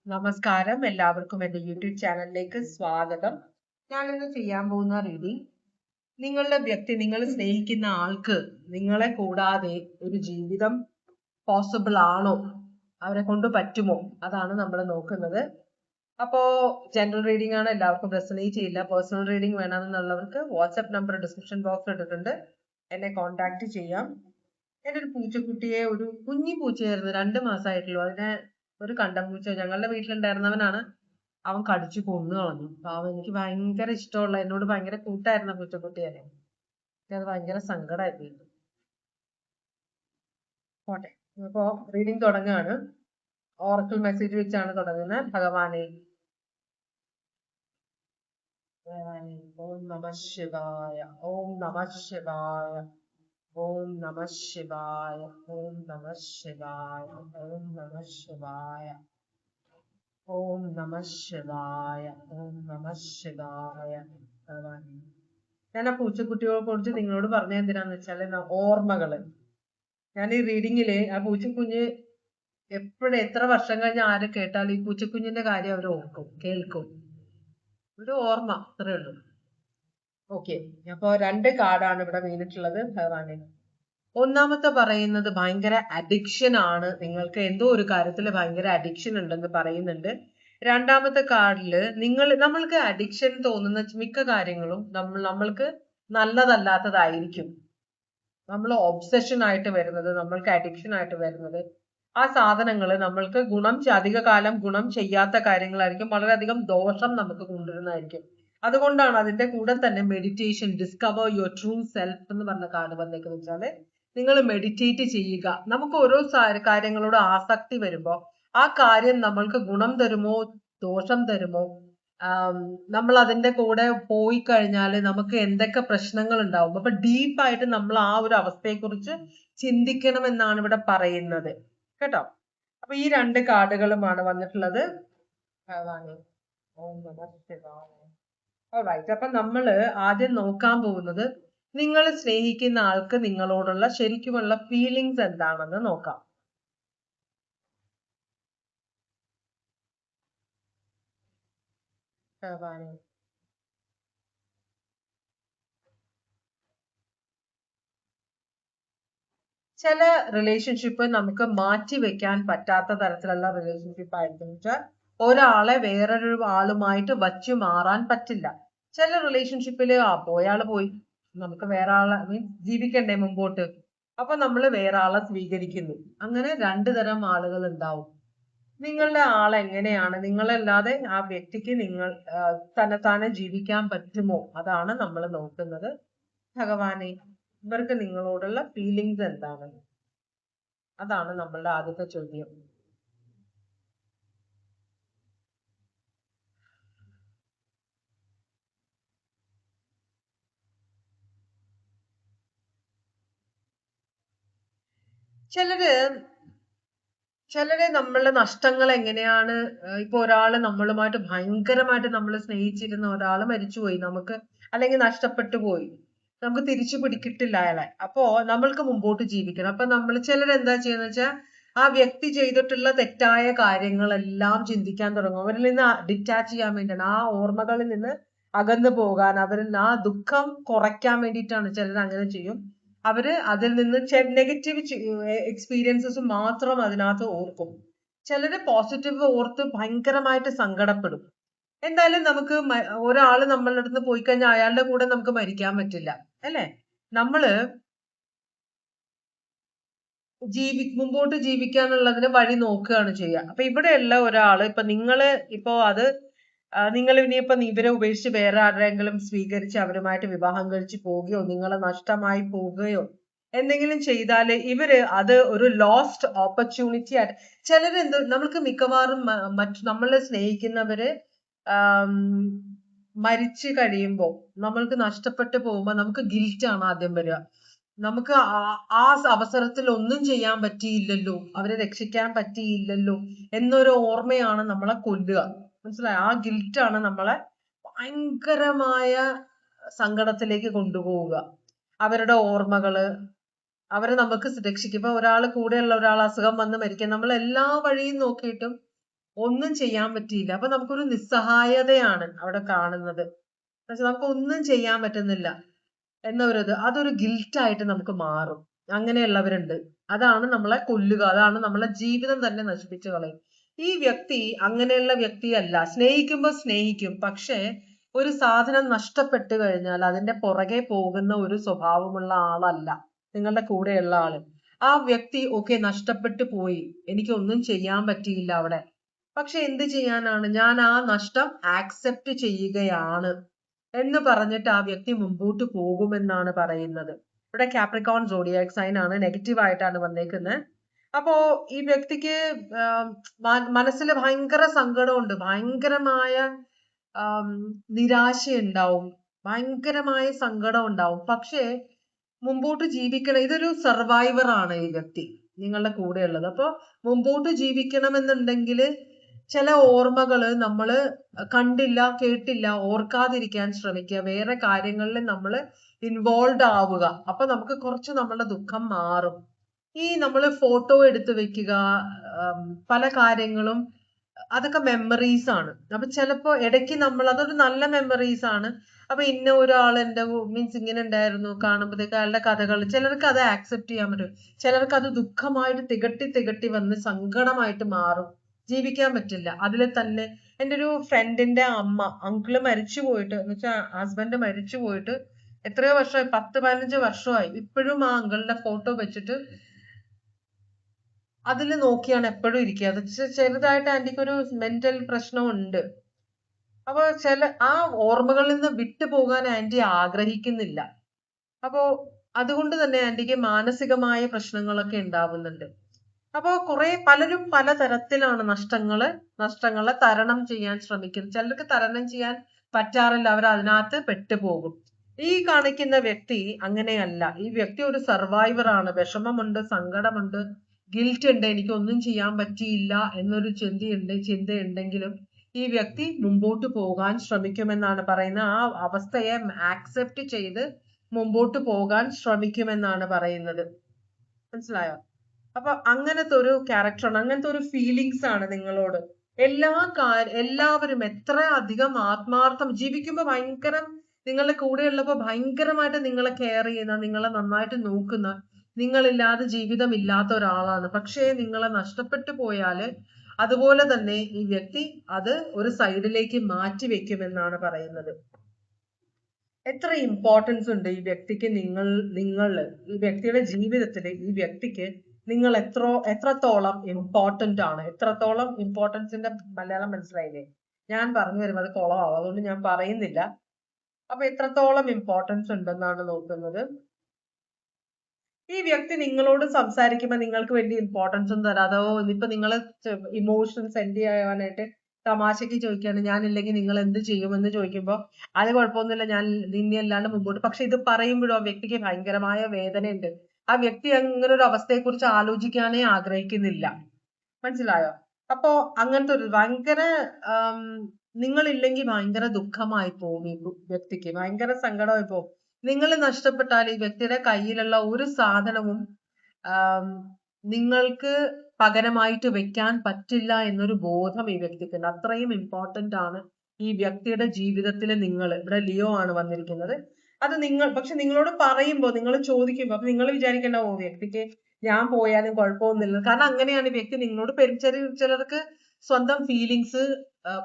നമസ്കാരം, എല്ലാവർക്കും എൻ്റെ യൂട്യൂബ് ചാനലിലേക്ക് സ്വാഗതം. ഞാനിന്ന് ചെയ്യാൻ പോകുന്ന റീഡിംഗ്, നിങ്ങൾ സ്നേഹിക്കുന്ന ആൾക്ക് നിങ്ങളെ കൂടാതെ ഒരു ജീവിതം പോസിബിൾ ആണോ, അവരെ കൊണ്ട് പറ്റുമോ, അതാണ് നമ്മൾ നോക്കുന്നത്. അപ്പോ ജനറൽ റീഡിംഗ് ആണ്, എല്ലാവർക്കും റെസൊനേറ്റ് ചെയ്യില്ല. പേഴ്സണൽ റീഡിംഗ് വേണമെന്നുള്ളവർക്ക് വാട്സ്ആപ്പ് നമ്പർ ഡിസ്ക്രിപ്ഷൻ ബോക്സിൽ ഇട്ടിട്ടുണ്ട്, എന്നെ കോൺടാക്ട് ചെയ്യാം. എൻ്റെ ഒരു പൂച്ചക്കുട്ടിയെ, ഒരു കുഞ്ഞി പൂച്ചയായിരുന്നു, 2 മാസമായിട്ടുള്ളൂ. അതിനെ ഒരു കണ്ടംപൂച്ച ഞങ്ങളുടെ വീട്ടിലുണ്ടായിരുന്നവനാണ്, അവൻ കടിച്ചു കൊന്നു കളഞ്ഞു. പാവം, എനിക്ക് ഭയങ്കര ഇഷ്ടമുള്ള, എന്നോട് ഭയങ്കര കൂട്ടായിരുന്ന പൂച്ചക്കുട്ടിയായിരുന്നു. എനിക്ക് അത് ഭയങ്കര സങ്കടമായിരുന്നു. പോട്ടെ, അപ്പോ റീഡിംഗ് തുടങ്ങുകയാണ്. ഓറക്കിൾ മെസ്സേജ് വെച്ചാണ് തുടങ്ങുന്നത്. ഭഗവാനെ, ഓം നമ ശിവായ, ഓം നമ ശിവായ, ഓം നമ ശിവായ, ഓം നമ ശിവായ, ഓം നമ ശിവായ, ഓം നമ ശിവായ, ഓം നമ ശിവായ. ഞാൻ ആ പൂച്ചക്കുട്ടികളെ കുറിച്ച് നിങ്ങളോട് പറഞ്ഞ എന്തിനാന്ന് വെച്ചാല്, ഓർമ്മകള്. ഞാൻ ഈ റീഡിങ്ങില് ആ പൂച്ചക്കുഞ്ഞ് എപ്പോഴും എത്ര വർഷം കഴിഞ്ഞ് ആര് കേട്ടാലും ഈ പൂച്ചക്കുഞ്ഞിന്റെ കാര്യം അവർ ഓർക്കും, കേൾക്കും. ഒരു ഓർമ്മ, അത്രേ ഉള്ളൂ. ഓക്കെ, അപ്പൊ 2 കാർഡാണ് ഇവിടെ വീണിട്ടുള്ളത്. ഭഗവാനെ, ഒന്നാമത്തെ പറയുന്നത് ഭയങ്കര അഡിക്ഷൻ ആണ്, നിങ്ങൾക്ക് എന്തോ ഒരു കാര്യത്തിൽ ഭയങ്കര അഡിക്ഷൻ ഉണ്ടെന്ന് പറയുന്നുണ്ട്. രണ്ടാമത്തെ കാർഡില് നമ്മൾക്ക് അഡിക്ഷൻ തോന്നുന്ന മിക്ക കാര്യങ്ങളും നമ്മൾക്ക് നല്ലതല്ലാത്തതായിരിക്കും. നമ്മൾ ഒബ്സഷൻ ആയിട്ട് വരുന്നത്, നമ്മൾക്ക് അഡിക്ഷൻ ആയിട്ട് വരുന്നത്, ആ സാധനങ്ങൾ നമ്മൾക്ക് അധിക കാലം ഗുണം ചെയ്യാത്ത കാര്യങ്ങളായിരിക്കും, വളരെയധികം ദോഷം നമുക്ക് കൊണ്ടുവരുന്നതായിരിക്കും. അതുകൊണ്ടാണ് അതിന്റെ കൂടെ തന്നെ meditation, discover your true self എന്ന് പറഞ്ഞ കാർഡ് വന്നേക്കെന്ന് വെച്ചാല്, നിങ്ങൾ മെഡിറ്റേറ്റ് ചെയ്യുക. നമുക്ക് ഓരോ കാര്യങ്ങളോട് ആസക്തി വരുമ്പോൾ ആ കാര്യം നമ്മൾക്ക് ഗുണം തരുമോ ദോഷം തരുമോ, നമ്മൾ അതിന്റെ കൂടെ പോയി കഴിഞ്ഞാൽ നമുക്ക് എന്തൊക്കെ പ്രശ്നങ്ങൾ ഉണ്ടാവും. അപ്പൊ ഡീപ്പായിട്ട് നമ്മൾ ആ ഒരു അവസ്ഥയെ കുറിച്ച് ചിന്തിക്കണം എന്നാണ് ഇവിടെ പറയുന്നത്, കേട്ടോ. അപ്പൊ ഈ 2 കാർഡുകളുമാണ് വന്നിട്ടുള്ളത്. ഓൾറൈറ്റ്, അപ്പൊ നമ്മള് ആദ്യം നോക്കാൻ പോകുന്നത്, നിങ്ങൾ സ്നേഹിക്കുന്ന ആൾക്ക് നിങ്ങളോടുള്ള ശരിക്കുമുള്ള ഫീലിങ്സ് എന്താണെന്ന് നോക്കാം. ചില റിലേഷൻഷിപ്പ് നമുക്ക് മാറ്റി വെക്കാൻ പറ്റാത്ത തരത്തിലുള്ള റിലേഷൻഷിപ്പ് ആയിരിക്കും. വെച്ചാൽ ഒരാളെ വേറൊരു ആളുമായിട്ട് വച്ചു മാറാൻ പറ്റില്ല. ചില റിലേഷൻഷിപ്പില് പോയാള് പോയി, നമുക്ക് വേറെ ആളെ ജീവിക്കണ്ടേ മുമ്പോട്ട്, അപ്പൊ നമ്മൾ വേറെ ആളെ സ്വീകരിക്കുന്നു. അങ്ങനെ 2 തരം ആളുകൾ ഉണ്ടാവും. നിങ്ങളുടെ ആളെങ്ങനെയാണ്, നിങ്ങളല്ലാതെ ആ വ്യക്തിക്ക് തന്നെത്താനെ ജീവിക്കാൻ പറ്റുമോ, അതാണ് നമ്മൾ നോക്കുന്നത്. ഭഗവാനെ, ഇവർക്ക് നിങ്ങളോടുള്ള ഫീലിങ്സ് എന്താണ്, അതാണ് നമ്മളുടെ ആദ്യത്തെ ചോദ്യം. ചിലര് നമ്മളുടെ നഷ്ടങ്ങൾ എങ്ങനെയാണ്, ഇപ്പൊ ഒരാള് നമ്മളുമായിട്ട് ഭയങ്കരമായിട്ട് നമ്മൾ സ്നേഹിച്ചിരുന്ന ഒരാള് മരിച്ചുപോയി നമുക്ക്, അല്ലെങ്കിൽ നഷ്ടപ്പെട്ടു പോയി, നമുക്ക് തിരിച്ചു പിടിക്കിട്ടില്ല അയാളെ. അപ്പോ നമ്മൾക്ക് മുമ്പോട്ട് ജീവിക്കണം. അപ്പൊ ചിലരെന്താ ചെയ്യുന്ന വെച്ചാൽ, ആ വ്യക്തി ചെയ്തിട്ടുള്ള തെറ്റായ കാര്യങ്ങളെല്ലാം ചിന്തിക്കാൻ തുടങ്ങും. അവരിൽ നിന്ന് ഡിറ്റാച്ച് ചെയ്യാൻ വേണ്ടിയാണ്, ആ ഓർമ്മകളിൽ നിന്ന് അകന്നു പോകാൻ, അവരിൽ ആ ദുഃഖം കുറയ്ക്കാൻ വേണ്ടിയിട്ടാണ് ചിലർ അങ്ങനെ ചെയ്യും. അവര് അതിൽ നിന്ന് നെഗറ്റീവ് എക്സ്പീരിയൻസസ് മാത്രം അതിനകത്ത് ഓർക്കും. ചിലര് പോസിറ്റീവ് ഓർത്ത് ഭയങ്കരമായിട്ട് സങ്കടപ്പെടും. എന്തായാലും നമുക്ക് ഒരാള് നമ്മളുടെ അടുത്ത് പോയി കഴിഞ്ഞാൽ അയാളുടെ കൂടെ നമുക്ക് മരിക്കാൻ പറ്റില്ല, അല്ലെ? നമ്മള് മുമ്പോട്ട് ജീവിക്കാനുള്ളതിന് വഴി നോക്കുകയാണ് ചെയ്യുക. അപ്പൊ ഇവിടെയുള്ള ഒരാള്, നിങ്ങൾ ഇനിയിപ്പോ ഇവരെ ഉപേക്ഷിച്ച് വേറെ ആരെങ്കിലും സ്വീകരിച്ച് അവരുമായിട്ട് വിവാഹം കഴിച്ച് പോവുകയോ, നിങ്ങളെ നഷ്ടമായി പോവുകയോ എന്തെങ്കിലും ചെയ്താല് അത് ഒരു ലോസ്റ്റ് ഓപ്പർച്യൂണിറ്റി ആയിട്ട് നമ്മൾക്ക് മിക്കവാറും നമ്മളെ സ്നേഹിക്കുന്നവര് മരിച്ചു കഴിയുമ്പോൾ, നമ്മൾക്ക് നഷ്ടപ്പെട്ടു പോകുമ്പോൾ നമുക്ക് ഗിൽറ്റ് ആണ് ആദ്യം വരിക. നമുക്ക് ആ അവസരത്തിൽ ഒന്നും ചെയ്യാൻ പറ്റിയില്ലല്ലോ, അവരെ രക്ഷിക്കാൻ പറ്റിയില്ലല്ലോ എന്നൊരു ഓർമ്മയാണ് നമ്മളെ കൊല്ലുക. മനസ്സിലായോ? ആ ഗിൽറ്റാണ് നമ്മളെ ഭയങ്കരമായ സങ്കടത്തിലേക്ക് കൊണ്ടുപോവുക. അവരുടെ ഓർമ്മകള്, അവരെ നമുക്ക് രക്ഷിക്കും. ഇപ്പൊ കൂടെയുള്ള ഒരാൾ അസുഖം വന്ന് മരിക്കാൻ, നമ്മൾ എല്ലാ വഴിയും നോക്കിയിട്ടും ഒന്നും ചെയ്യാൻ പറ്റിയില്ല. അപ്പൊ നമുക്കൊരു നിസ്സഹായതയാണ് അവിടെ കാണുന്നത്. പക്ഷെ നമുക്ക് ഒന്നും ചെയ്യാൻ പറ്റുന്നില്ല അതൊരു ഗിൽറ്റായിട്ട് നമുക്ക് മാറും. അങ്ങനെയുള്ളവരുണ്ട്. അതാണ് നമ്മളെ കൊല്ലുക, അതാണ് നമ്മളെ ജീവിതം തന്നെ നശിപ്പിച്ചു കളയും. ഈ വ്യക്തി അങ്ങനെയുള്ള വ്യക്തിയല്ല. സ്നേഹിക്കുമ്പോൾ സ്നേഹിക്കും, പക്ഷെ ഒരു സാധനം നഷ്ടപ്പെട്ടു കഴിഞ്ഞാൽ അതിന്റെ പുറകെ പോകുന്ന ഒരു സ്വഭാവമുള്ള ആളല്ല നിങ്ങളുടെ കൂടെയുള്ള ആള്. ആ വ്യക്തി ഓക്കെ, നഷ്ടപ്പെട്ടു പോയി, എനിക്കൊന്നും ചെയ്യാൻ പറ്റിയില്ല അവിടെ, പക്ഷെ എന്ത് ചെയ്യാനാണ്, ഞാൻ ആ നഷ്ടം ആക്സെപ്റ്റ് ചെയ്യുകയാണ് എന്ന് പറഞ്ഞിട്ട് ആ വ്യക്തി മുമ്പോട്ട് പോകുമെന്നാണ് പറയുന്നത്. ഇവിടെ കാപ്രിക്കോൺ സോഡിയാക് സൈൻ ആണ്, നെഗറ്റീവ് ആയിട്ടാണ് വന്നേക്കുന്നത്. അപ്പോ ഈ വ്യക്തിക്ക് മനസ്സിൽ ഭയങ്കര സങ്കടമുണ്ട്, ഭയങ്കരമായ നിരാശയുണ്ടാവും, ഭയങ്കരമായ സങ്കടം ഉണ്ടാവും. പക്ഷേ മുമ്പോട്ട് ജീവിക്കണം. ഇതൊരു സർവൈവർ ആണ് ഈ വ്യക്തി നിങ്ങളുടെ കൂടെ ഉള്ളത്. അപ്പൊ മുമ്പോട്ട് ജീവിക്കണമെന്നുണ്ടെങ്കിൽ ചില ഓർമ്മകള് നമ്മള് കണ്ടില്ല, കേട്ടില്ല, ഓർക്കാതിരിക്കാൻ ശ്രമിക്കുക. വേറെ കാര്യങ്ങളിൽ നമ്മൾ ഇൻവോൾവ് ആവുക. അപ്പൊ നമുക്ക് കുറച്ച് നമ്മളുടെ ദുഃഖം മാറും. ഈ നമ്മള് ഫോട്ടോ എടുത്ത് വെക്കുക, പല കാര്യങ്ങളും, അതൊക്കെ മെമ്മറീസ് ആണ്. അപ്പൊ ചിലപ്പോ ഇടയ്ക്ക് നമ്മൾ, അതൊരു നല്ല മെമ്മറീസ് ആണ്. അപ്പൊ ഇന്ന ഒരാൾ എന്റെ മീൻസ് ഇങ്ങനെ ഉണ്ടായിരുന്നു, കാണുമ്പോഴത്തേക്ക് അയാളുടെ കഥകൾ, ചിലർക്ക് അത് ആക്സെപ്റ്റ് ചെയ്യാൻ പറ്റും, ചിലർക്ക് അത് ദുഃഖമായിട്ട് തികട്ടി വന്ന് സങ്കടമായിട്ട് മാറും, ജീവിക്കാൻ പറ്റില്ല അതിൽ തന്നെ. എൻ്റെ ഒരു ഫ്രണ്ടിന്റെ അങ്കിള് മരിച്ചു പോയിട്ട്, എന്ന് വെച്ചാൽ ഹസ്ബൻഡ് മരിച്ചു പോയിട്ട് എത്രയോ വർഷമായി, 10-15 വർഷമായി. ഇപ്പോഴും ആ അങ്കിളിന്റെ ഫോട്ടോ വെച്ചിട്ട് അതിൽ നോക്കിയാണ് എപ്പോഴും ഇരിക്കുക. അത് ചെറുതായിട്ട് ആന്റിക്ക് ഒരു മെന്റൽ പ്രശ്നമുണ്ട്. അപ്പൊ ആ ഓർമ്മകളിൽ നിന്ന് വിട്ടു പോകാൻ ആന്റി ആഗ്രഹിക്കുന്നില്ല. അപ്പോ അതുകൊണ്ട് തന്നെ ആന്റിക്ക് മാനസികമായ പ്രശ്നങ്ങളൊക്കെ ഉണ്ടാവുന്നുണ്ട്. അപ്പോ പലരും പലതരത്തിലാണ് നഷ്ടങ്ങളെ തരണം ചെയ്യാൻ ശ്രമിക്കുന്നത്. ചിലർക്ക് തരണം ചെയ്യാൻ പറ്റാറില്ല, അവർ അതിനകത്ത് പെട്ടുപോകും. ഈ കാണിക്കുന്ന വ്യക്തി അങ്ങനെയല്ല. ഈ വ്യക്തി ഒരു സർവൈവർ ആണ്. വിഷമമുണ്ട്, സങ്കടമുണ്ട്, ഗിൽറ്റ് ഉണ്ട്, എനിക്കൊന്നും ചെയ്യാൻ പറ്റിയില്ല എന്നൊരു ചിന്തയുണ്ടെങ്കിലും ഈ വ്യക്തി മുമ്പോട്ട് പോകാൻ ശ്രമിക്കുമെന്നാണ് പറയുന്നത്. ആ അവസ്ഥയെ ആക്സെപ്റ്റ് ചെയ്ത് മുമ്പോട്ട് പോകാൻ ശ്രമിക്കുമെന്നാണ് പറയുന്നത്. മനസ്സിലായോ? അപ്പൊ അങ്ങനത്തെ ഒരു ക്യാരക്ടറാണ്, അങ്ങനത്തെ ഒരു ഫീലിങ്സ് ആണ് നിങ്ങളോട്. എല്ലാവരും എത്ര അധികം ആത്മാർത്ഥം ജീവിക്കുമ്പോ ഭയങ്കരം, നിങ്ങളുടെ കൂടെയുള്ളപ്പോ ഭയങ്കരമായിട്ട് നിങ്ങളെ കെയർ ചെയ്യുന്ന, നിങ്ങളെ നന്നായിട്ട് നോക്കുന്ന, നിങ്ങളില്ലാതെ ജീവിതം ഇല്ലാത്ത ഒരാളാണ്. പക്ഷേ നിങ്ങളെ നഷ്ടപ്പെട്ടു പോയാല് അതുപോലെ തന്നെ ഈ വ്യക്തി അത് ഒരു സൈഡിലേക്ക് മാറ്റി വെക്കുമെന്നാണ് പറയുന്നത്. എത്ര ഇമ്പോർട്ടൻസ് ഉണ്ട് ഈ വ്യക്തിക്ക്, ഈ വ്യക്തിയുടെ ജീവിതത്തിൽ ഈ വ്യക്തിക്ക് നിങ്ങൾ എത്രത്തോളം ഇമ്പോർട്ടന്റ് ആണ്, എത്രത്തോളം ഇമ്പോർട്ടൻസിന്റെ മലയാളം മനസ്സിലായില്ലേ? ഞാൻ പറഞ്ഞു വരുമ്പോൾ അത് കുളമാവും, അതുകൊണ്ട് ഞാൻ പറയുന്നില്ല. അപ്പൊ എത്രത്തോളം ഇമ്പോർട്ടൻസ് ഉണ്ടെന്നാണ് നോക്കുന്നത്. ഈ വ്യക്തി നിങ്ങളോട് സംസാരിക്കുമ്പോൾ നിങ്ങൾക്ക് വലിയ ഇമ്പോർട്ടൻസ് ഒന്നും തരാതോ, ഇനിയിപ്പോ നിങ്ങൾ ഇമോഷൻ സെൻഡ് ചെയ്യാനായിട്ട് തമാശക്ക് ചോദിക്കുകയാണ്, ഞാനില്ലെങ്കിൽ നിങ്ങൾ എന്ത് ചെയ്യുമെന്ന് ചോദിക്കുമ്പോൾ അത് കുഴപ്പമൊന്നുമില്ല, ഞാൻ നിന്നെ അല്ലാണ്ട് മുമ്പോട്ട്. പക്ഷെ ഇത് പറയുമ്പോഴും ആ വ്യക്തിക്ക് ഭയങ്കരമായ വേദനയുണ്ട്. ആ വ്യക്തി അങ്ങനെ ഒരു അവസ്ഥയെ കുറിച്ച് ആലോചിക്കാനേ ആഗ്രഹിക്കുന്നില്ല. മനസ്സിലായോ? അപ്പോ അങ്ങനത്തെ ഒരു ഭയങ്കര നിങ്ങളില്ലെങ്കിൽ ഭയങ്കര ദുഃഖമായി പോകും ഈ വ്യക്തിക്ക്, ഭയങ്കര സങ്കടമായി പോകും. നിങ്ങൾ നഷ്ടപ്പെട്ടാൽ ഈ വ്യക്തിയുടെ കയ്യിലുള്ള ഒരു സാധനവും നിങ്ങൾക്ക് പകരമായിട്ട് വെക്കാൻ പറ്റില്ല എന്നൊരു ബോധം ഈ വ്യക്തിക്കുണ്ട്. അത്രയും ഇമ്പോർട്ടന്റ് ആണ് ഈ വ്യക്തിയുടെ ജീവിതത്തിൽ നിങ്ങൾ. ഇവിടെ ലിയോ ആണ് വന്നിരിക്കുന്നത്. അത് പക്ഷെ നിങ്ങളോട് പറയുമ്പോൾ, നിങ്ങൾ ചോദിക്കുമ്പോൾ, അപ്പൊ നിങ്ങൾ വിചാരിക്കേണ്ട, ഓ വ്യക്തിക്ക് ഞാൻ പോയാലും കുഴപ്പമൊന്നുമില്ല. കാരണം അങ്ങനെയാണ് ഈ വ്യക്തി നിങ്ങളോട് ചിലർക്ക് സ്വന്തം ഫീലിങ്സ്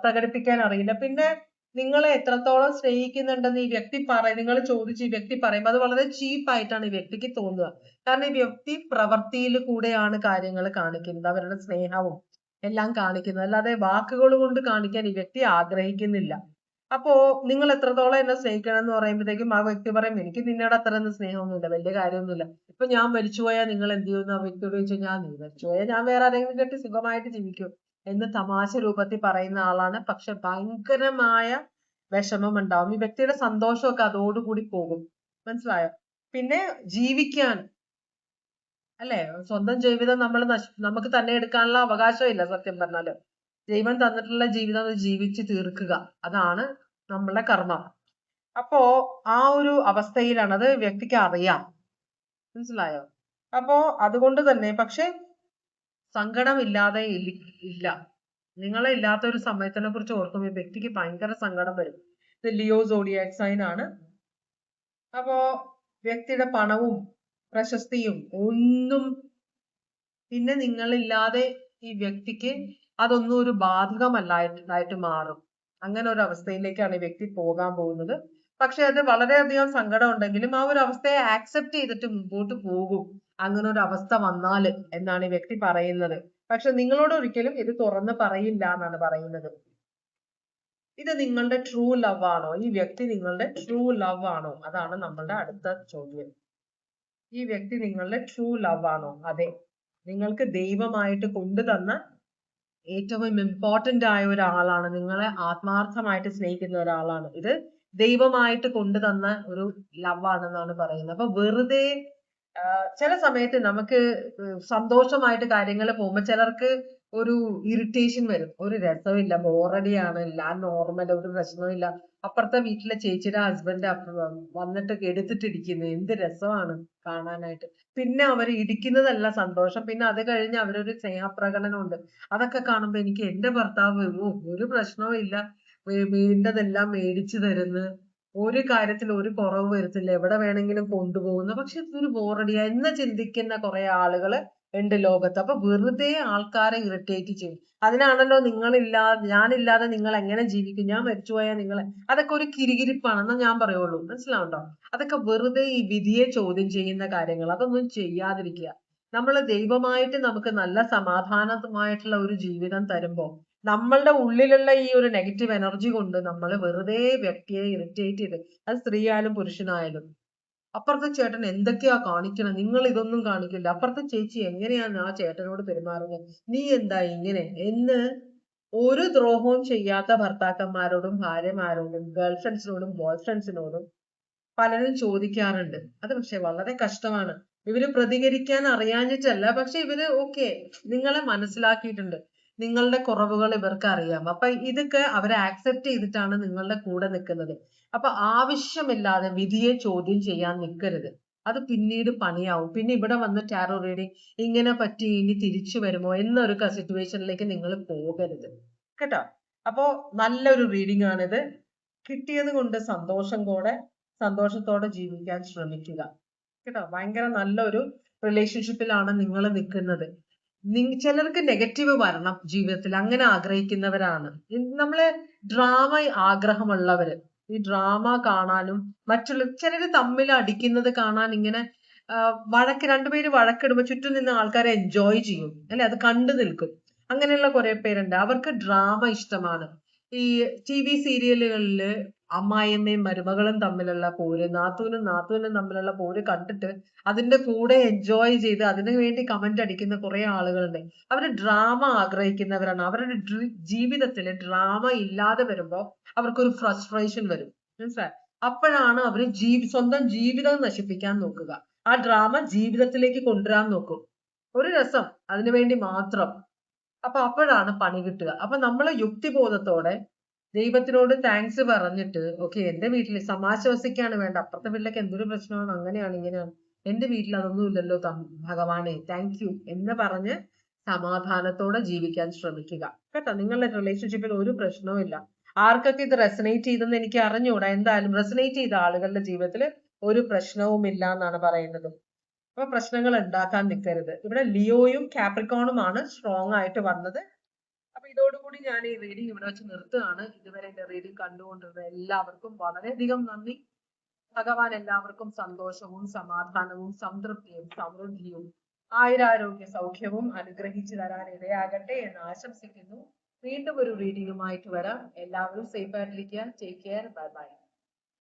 പ്രകടിപ്പിക്കാൻ അറിയില്ല. പിന്നെ നിങ്ങളെ എത്രത്തോളം സ്നേഹിക്കുന്നുണ്ടെന്ന് ഈ വ്യക്തി നിങ്ങൾ ചോദിച്ച് ഈ വ്യക്തി പറയുമ്പോൾ അത് വളരെ ചീപ്പായിട്ടാണ് ഈ വ്യക്തിക്ക് തോന്നുക. കാരണം ഈ വ്യക്തി പ്രവൃത്തിയിൽ കൂടെയാണ് കാര്യങ്ങൾ കാണിക്കുന്നത്, അവരുടെ സ്നേഹവും എല്ലാം കാണിക്കുന്നത്, അല്ലാതെ വാക്കുകൾ കൊണ്ട് കാണിക്കാൻ ഈ വ്യക്തി ആഗ്രഹിക്കുന്നില്ല. അപ്പോ നിങ്ങൾ എത്രത്തോളം എന്നെ സ്നേഹിക്കണം എന്ന് പറയുമ്പോഴത്തേക്കും ആ വ്യക്തി പറയും, എനിക്ക് നിന്നോട് അത്ര ഒന്നും സ്നേഹമൊന്നുമില്ല, വലിയ കാര്യമൊന്നുമില്ല. ഇപ്പൊ ഞാൻ മരിച്ചുപോയാൽ നിങ്ങൾ എന്ത് ചെയ്യുന്ന ആ വ്യക്തിയോട് ചോദിച്ചാൽ, ഞാൻ നീ മരിച്ചുപോയാൽ ഞാൻ വേറെ ആരെങ്കിലും കെട്ടി സുഖമായിട്ട് ജീവിക്കും എന്ന് തമാശ രൂപത്തിൽ പറയുന്ന ആളാണ്. പക്ഷെ ഭയങ്കരമായ വിഷമം ഉണ്ടാവും. ഈ വ്യക്തിയുടെ സന്തോഷമൊക്കെ അതോടുകൂടി പോകും. മനസ്സിലായോ? പിന്നെ ജീവിക്കാൻ അല്ലെ, സ്വന്തം ജീവിതം നമുക്ക് തന്നെ എടുക്കാനുള്ള അവകാശമില്ല. സത്യം പറഞ്ഞാല് ദൈവം തന്നിട്ടുള്ള ജീവിതം ജീവിച്ച് തീർക്കുക, അതാണ് നമ്മളെ കർമ്മം. അപ്പോ ആ ഒരു അവസ്ഥയിലാണ്, അത് വ്യക്തിക്ക് അറിയാം. മനസ്സിലായോ? അപ്പോ അതുകൊണ്ട് തന്നെ പക്ഷെ സങ്കടമില്ലാതെ ഇല്ല. നിങ്ങളെ ഇല്ലാത്ത ഒരു സമയത്തിനെ കുറിച്ച് ഓർക്കുമ്പോൾ ഈ വ്യക്തിക്ക് ഭയങ്കര സങ്കടം വരും. ഇത് ലിയോ സോഡിയാക് സൈൻ ആണ്. അപ്പോ വ്യക്തിയുടെ പണവും പ്രശസ്തിയും ഒന്നും പിന്നെ നിങ്ങളില്ലാതെ ഈ വ്യക്തിക്ക് അതൊന്നും ഒരു ബാധകമല്ലായിട്ട് മാറും. അങ്ങനെ ഒരു അവസ്ഥയിലേക്കാണ് ഈ വ്യക്തി പോകാൻ പോകുന്നത്. പക്ഷെ അത് വളരെയധികം സങ്കടം ഉണ്ടെങ്കിലും ആ ഒരു അവസ്ഥയെ ആക്സെപ്റ്റ് ചെയ്തിട്ട് മുമ്പോട്ട് പോകും, അങ്ങനെ ഒരു അവസ്ഥ വന്നാല് എന്നാണ് ഈ വ്യക്തി പറയുന്നത്. പക്ഷെ നിങ്ങളോട് ഒരിക്കലും ഇത് തുറന്ന് പറയില്ല എന്നാണ് പറയുന്നത്. ഇത് നിങ്ങളുടെ ട്രൂ ലവ് ആണോ? ഈ വ്യക്തി നിങ്ങളുടെ ട്രൂ ലവ് ആണോ? അതാണ് നമ്മളുടെ അടുത്ത ചോദ്യം. ഈ വ്യക്തി നിങ്ങളുടെ ട്രൂ ലവ് ആണോ? അതെ, നിങ്ങൾക്ക് ദൈവമായിട്ട് കൊണ്ടുതന്ന ഏറ്റവും ഇമ്പോർട്ടന്റ് ആയ ഒരാളാണ്, നിങ്ങളെ ആത്മാർത്ഥമായിട്ട് സ്നേഹിക്കുന്ന ഒരാളാണ്. ഇത് ദൈവമായിട്ട് കൊണ്ടുതന്ന ഒരു ലവ് ആണെന്നാണ് പറയുന്നത്. അപ്പൊ വെറുതെ ചില സമയത്ത് നമുക്ക് സന്തോഷമായിട്ട് കാര്യങ്ങൾ പോകുമ്പോൾ ചിലർക്ക് ഒരു ഇറിറ്റേഷൻ വരും, ഒരു രസമില്ല, ബോറടിയാണ്, എല്ലാം നോർമൽ, ഒരു പ്രശ്നമില്ല. അപ്പുറത്തെ വീട്ടിലെ ചേച്ചിയുടെ ഹസ്ബൻഡ് വന്നിട്ട് എടുത്തിട്ടിരിക്കുന്നു, എന്ത് രസമാണ് കാണാനായിട്ട്. പിന്നെ അവർ ഇടിക്കുന്നതല്ല സന്തോഷം, പിന്നെ അത് കഴിഞ്ഞ് അവരൊരു സ്നേഹപ്രകടനമുണ്ട്. അതൊക്കെ കാണുമ്പോ എനിക്ക് എന്റെ ഭർത്താവ് ഒരു പ്രശ്നവും ഇല്ല, വേണ്ടതെല്ലാം മേടിച്ചു തരുന്നു, ഒരു കാര്യത്തിൽ ഒരു കുറവ് വരുത്തില്ല, എവിടെ വേണമെങ്കിലും കൊണ്ടുപോകുന്നു. പക്ഷെ ഇതൊരു ബോറടിയ എന്ന് ചിന്തിക്കുന്ന കുറെ ആളുകള് ഉണ്ട് ലോകത്ത്. അപ്പൊ വെറുതെ ആൾക്കാരെ ഇറിറ്റേറ്റ് ചെയ്യും. അതിനാണല്ലോ ഞാനില്ലാതെ നിങ്ങൾ എങ്ങനെ ജീവിക്കും, ഞാൻ മരിച്ചുപോയാൽ നിങ്ങൾ, അതൊക്കെ ഒരു കിരികിരിപ്പാണെന്ന് ഞാൻ പറയുള്ളൂ. മനസ്സിലാവുണ്ടോ? അതൊക്കെ വെറുതെ ഈ വിധിയെ ചോദ്യം ചെയ്യുന്ന കാര്യങ്ങൾ. അതൊന്നും ചെയ്യാതിരിക്കുക. നമ്മള് ദൈവമായിട്ട് നമുക്ക് നല്ല സമാധാനമായിട്ടുള്ള ഒരു ജീവിതം തരുമ്പോ നമ്മളുടെ ഉള്ളിലുള്ള ഈ ഒരു നെഗറ്റീവ് എനർജി കൊണ്ട് നമ്മൾ വെറുതെ വ്യക്തിയെ ഇറിറ്റേറ്റ് ചെയ്ത്, അത് സ്ത്രീ ആയാലും പുരുഷനായാലും, അപ്പുറത്തെ ചേട്ടൻ എന്തൊക്കെയാ കാണിക്കണം, നിങ്ങൾ ഇതൊന്നും കാണിക്കില്ല, അപ്പുറത്തെ ചേച്ചി എങ്ങനെയാണ് ആ ചേട്ടനോട് പെരുമാറുന്നത്, നീ എന്താ ഇങ്ങനെ എന്ന് ഒരു ദ്രോഹവും ചെയ്യാത്ത ഭർത്താക്കന്മാരോടും ഭാര്യമാരോടും ഗേൾഫ്രണ്ട്സിനോടും ബോയ് ഫ്രണ്ട്സിനോടും പലരും ചോദിക്കാറുണ്ട്. അത് പക്ഷെ വളരെ കഷ്ടമാണ്. ഇവര് പ്രതികരിക്കാൻ അറിയാഞ്ഞിട്ടല്ല, പക്ഷെ ഇവര് നിങ്ങളെ മനസ്സിലാക്കിയിട്ടുണ്ട്, നിങ്ങളുടെ കുറവുകൾ ഇവർക്ക് അറിയാം. അപ്പൊ ഇതൊക്കെ അവരെ ആക്സെപ്റ്റ് ചെയ്തിട്ടാണ് നിങ്ങളുടെ കൂടെ നിൽക്കുന്നത്. അപ്പൊ ആവശ്യമില്ലാതെ വിധിയെ ചോദ്യം ചെയ്യാൻ നിൽക്കരുത്, അത് പിന്നീട് പണിയാവും. പിന്നെ ഇവിടെ വന്ന് ടാരോ റീഡിങ് ഇങ്ങനെ പറ്റി ഇനി തിരിച്ചു വരുമോ എന്നൊരു സിറ്റുവേഷനിലേക്ക് നിങ്ങൾ പോകരുത് കേട്ടോ. അപ്പോ നല്ലൊരു റീഡിംഗ് ആണിത്. കിട്ടിയത് കൊണ്ട് സന്തോഷത്തോടെ ജീവിക്കാൻ ശ്രമിക്കുക കേട്ടോ. ഭയങ്കര നല്ലൊരു റിലേഷൻഷിപ്പിലാണ് നിങ്ങൾ നിൽക്കുന്നത്. ചിലർക്ക് നെഗറ്റീവ് വരണം ജീവിതത്തിൽ, അങ്ങനെ ആഗ്രഹിക്കുന്നവരാണ് നമ്മള്. ഡ്രാമ ആഗ്രഹമുള്ളവര് ഈ ഡ്രാമ കാണാനും മറ്റുള്ള ചിലര് തമ്മിൽ അടിക്കുന്നത് കാണാൻ, ഇങ്ങനെ രണ്ടുപേര് വഴക്കിടുമ്പോ ചുറ്റും നിന്ന് ആൾക്കാരെ എൻജോയ് ചെയ്യും അല്ലെ, അത് കണ്ടു നിൽക്കും. അങ്ങനെയുള്ള കുറെ പേരുണ്ട്, അവർക്ക് ഡ്രാമ ഇഷ്ടമാണ്. ഈ TV സീരിയലുകളില് അമ്മായിയമ്മയും മരുമകളും തമ്മിലുള്ള പോര്, നാത്തൂനും തമ്മിലുള്ള പോര് കണ്ടിട്ട് അതിന്റെ കൂടെ എൻജോയ് ചെയ്ത് അതിനു വേണ്ടി കമന്റ് അടിക്കുന്ന കുറെ ആളുകളുണ്ട്. അവര് ഡ്രാമ ആഗ്രഹിക്കുന്നവരാണ്. അവരുടെ ജീവിതത്തിൽ ഡ്രാമ ഇല്ലാതെ വരുമ്പോ അവർക്കൊരു ഫ്രസ്ട്രേഷൻ വരും, മനസ്സിലായി? അപ്പോഴാണ് അവര് സ്വന്തം ജീവിതം നശിപ്പിക്കാൻ നോക്കുക. ആ ഡ്രാമ ജീവിതത്തിലേക്ക് കൊണ്ടുവരാൻ നോക്കും, ഒരു രസം അതിനു വേണ്ടി മാത്രം. അപ്പൊ അപ്പോഴാണ് പണി കിട്ടുക. അപ്പൊ നമ്മള് യുക്തിബോധത്തോടെ ദൈവത്തിനോട് താങ്ക്സ് പറഞ്ഞിട്ട്, എന്റെ വീട്ടിൽ സമാശ്വസിക്കാണ് വേണ്ട, അപ്പുറത്തെ വീട്ടിലേക്ക് എന്തൊരു പ്രശ്നമാണ്, അങ്ങനെയാണ് ഇങ്ങനെയാണ്, എന്റെ വീട്ടിൽ അതൊന്നും ഇല്ലല്ലോ ഭഗവാനെ, താങ്ക് യു എന്ന് പറഞ്ഞ് സമാധാനത്തോടെ ജീവിക്കാൻ ശ്രമിക്കുക കേട്ടോ. നിങ്ങളുടെ റിലേഷൻഷിപ്പിൽ ഒരു പ്രശ്നവും ഇല്ല. ആർക്കൊക്കെ ഇത് റെസനേറ്റ് ചെയ്തെന്ന് എനിക്ക് അറിഞ്ഞുകൂടാ, എന്തായാലും റെസനേറ്റ് ചെയ്ത ആളുകളുടെ ജീവിതത്തിൽ ഒരു പ്രശ്നവും ഇല്ല എന്നാണ് പറയുന്നത്. അപ്പൊ പ്രശ്നങ്ങൾ ഉണ്ടാക്കാൻ നിൽക്കരുത്. ഇവിടെ ലിയോയും കാപ്രിക്കോണുമാണ് സ്ട്രോങ് ആയിട്ട് വന്നത്. അപ്പൊ ഇതോടുകൂടി ഞാൻ ഈ റീഡിംഗ് ഇവിടെ വെച്ച് നിർത്തുകയാണ്. ഇതുവരെ എന്റെ റീഡിംഗ് കണ്ടുകൊണ്ടിരുന്ന എല്ലാവർക്കും വളരെയധികം നന്ദി. ഭഗവാൻ എല്ലാവർക്കും സന്തോഷവും സമാധാനവും സംതൃപ്തിയും സമൃദ്ധിയും ആയുരാരോഗ്യ സൗഖ്യവും അനുഗ്രഹിച്ചു തരാൻ ഇടയാകട്ടെ എന്ന് ആശംസിക്കുന്നു. വീണ്ടും ഒരു റീഡിംഗുമായിട്ട് വരാം. എല്ലാവരും സേഫ് ആയിട്ടിരിക്കുക. Take care. Bye bye.